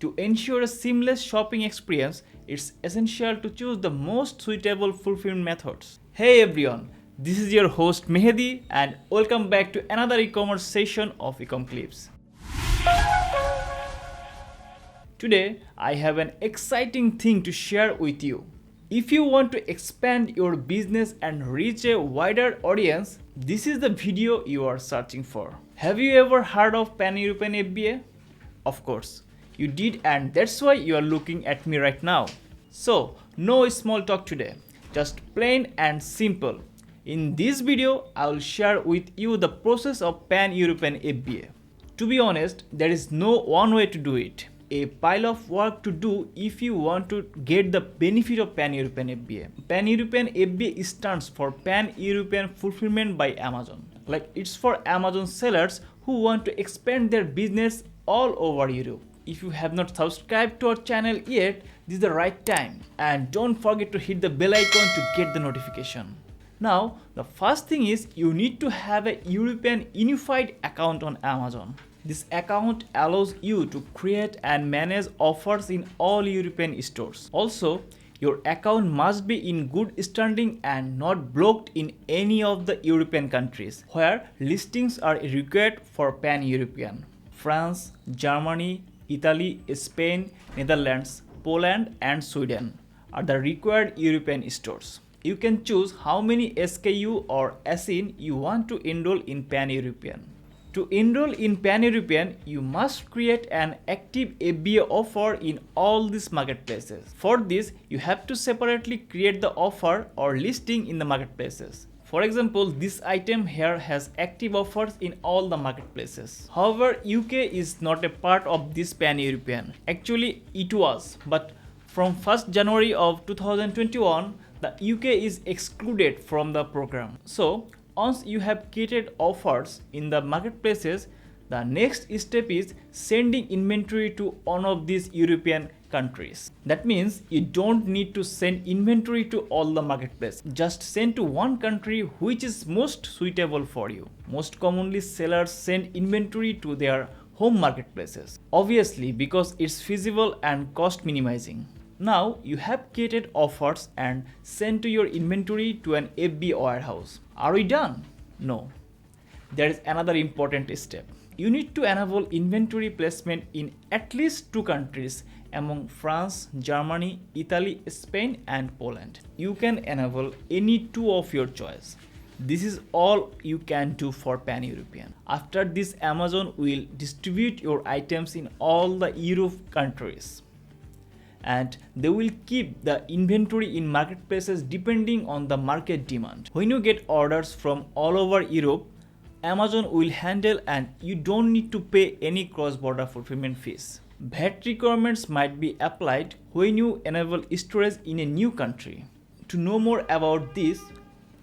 To ensure a seamless shopping experience, it's essential to choose the most suitable fulfillment methods. Hey everyone, this is your host Mehedi and welcome back to another e-commerce session of Ecomclips. Today, I have an exciting thing to share with you. If you want to expand your business and reach a wider audience, this is the video you are searching for. Have you ever heard of Pan-EU FBA? Of course, you did, and that's why you are looking at me right now. So, no small talk today, just plain and simple. In this video, I will share with you the process of Pan-EU FBA. To be honest, there is no one way to do it. A pile of work to do if you want to get the benefit of Pan-EU FBA. Pan-EU FBA stands for Pan-European Fulfillment by Amazon. Like, it's for Amazon sellers who want to expand their business all over Europe. If you have not subscribed to our channel yet, this is the right time. And don't forget to hit the bell icon to get the notification. Now, the first thing is you need to have a European unified account on Amazon. This account allows you to create and manage offers in all European stores. Also, your account must be in good standing and not blocked in any of the European countries where listings are required for Pan-European. France, Germany, Italy, Spain, Netherlands, Poland and Sweden are the required European stores. You can choose how many SKU or ASIN you want to enroll in Pan-European. To enroll in Pan-European, you must create an active FBA offer in all these marketplaces. For this, you have to separately create the offer or listing in the marketplaces. For example, this item here has active offers in all the marketplaces. However, UK is not a part of this Pan-European. Actually, it was, but from 1st January of 2021, the UK is excluded from the program. So, once you have created offers in the marketplaces, the next step is sending inventory to one of these European countries. That means you don't need to send inventory to all the marketplaces. Just send to one country which is most suitable for you. Most commonly, sellers send inventory to their home marketplaces. Obviously, because it's feasible and cost minimizing. Now you have created offers and sent to your inventory to an FBA warehouse. Are we done? No. There is another important step. You need to enable inventory placement in at least 2 countries among France, Germany, Italy, Spain and Poland. You can enable any 2 of your choice. This is all you can do for Pan-European. After this, Amazon will distribute your items in all the Europe countries. And they will keep the inventory in marketplaces depending on the market demand. When you get orders from all over Europe, Amazon will handle and you don't need to pay any cross-border fulfillment fees. VAT requirements might be applied when you enable storage in a new country. To know more about this,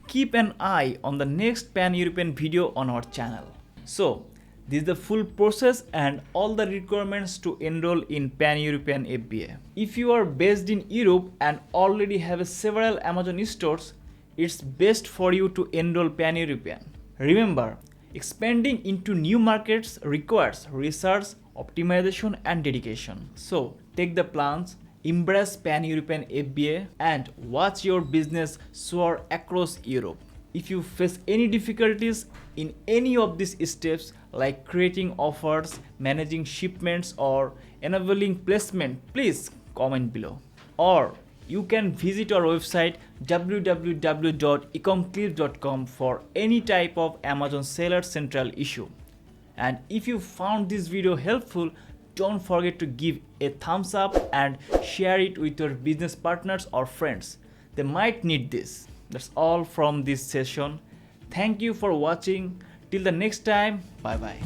keep an eye on the next Pan-European video on our channel. So, this is the full process and all the requirements to enroll in Pan-European FBA. If you are based in Europe and already have several Amazon stores, it's best for you to enroll Pan-European. Remember, expanding into new markets requires research, optimization and dedication. So, take the plunge, embrace Pan-European FBA and watch your business soar across Europe. If you face any difficulties in any of these steps like creating offers, managing shipments or enabling placement, please comment below. Or you can visit our website www.ecomclips.com for any type of Amazon Seller Central issue. And if you found this video helpful, don't forget to give a thumbs up and share it with your business partners or friends. They might need this. That's all from this session. Thank you for watching. Till the next time, bye bye.